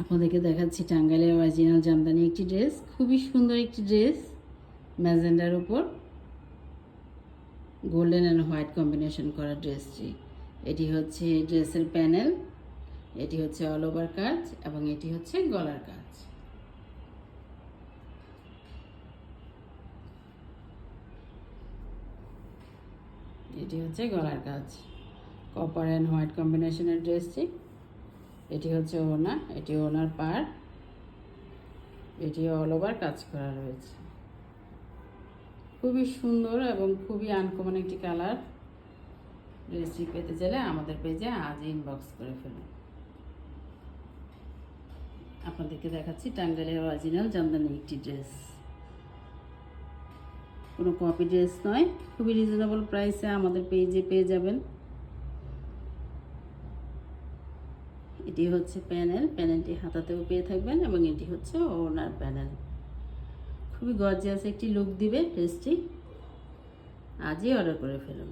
আপনাদেরকে দেখাচ্ছি টাঙ্গাইলের অরিজিনাল জামদানি একটি ড্রেস, খুবই সুন্দর একটি ড্রেস, ম্যাজেন্ডার উপর গোল্ডেন অ্যান্ড হোয়াইট কম্বিনেশন করা ড্রেসটি। এটি হচ্ছে ড্রেসের প্যানেল, এটি হচ্ছে অল ওভার কাজ এবং এটি হচ্ছে গলার কাজ। এটি হচ্ছে গলার কাজ, কপার অ্যান্ড হোয়াইট কম্বিনেশনের ড্রেসটি। এটি হচ্ছে ওড়না, এটি ওড়নার পাড়, এটি অল ওভার কাজ করা রয়েছে। খুবই সুন্দর এবং খুবই আনকমন একটি কালার। ড্রেসটি পেতে চাইলে আমাদের পেজে আজই ইনবক্স করে ফেলুন। আপনাদেরকে দেখাচ্ছি টাঙ্গাইলের অরিজিনাল জামদানি একটি ড্রেস, কোনো কপি ড্রেস নয়, খুবই রিজনেবল প্রাইসে আমাদের পেজে পেয়ে যাবেন। এটি হচ্ছে প্যানেল, প্যানেলটি হাতাতেও পেয়ে থাকবেন এবং এটি হচ্ছে ওড়নার প্যানেল। খুবই গর্জিয়াস একটি লুক দিবে ড্রেসটি। আজই অর্ডার করে ফেলুন।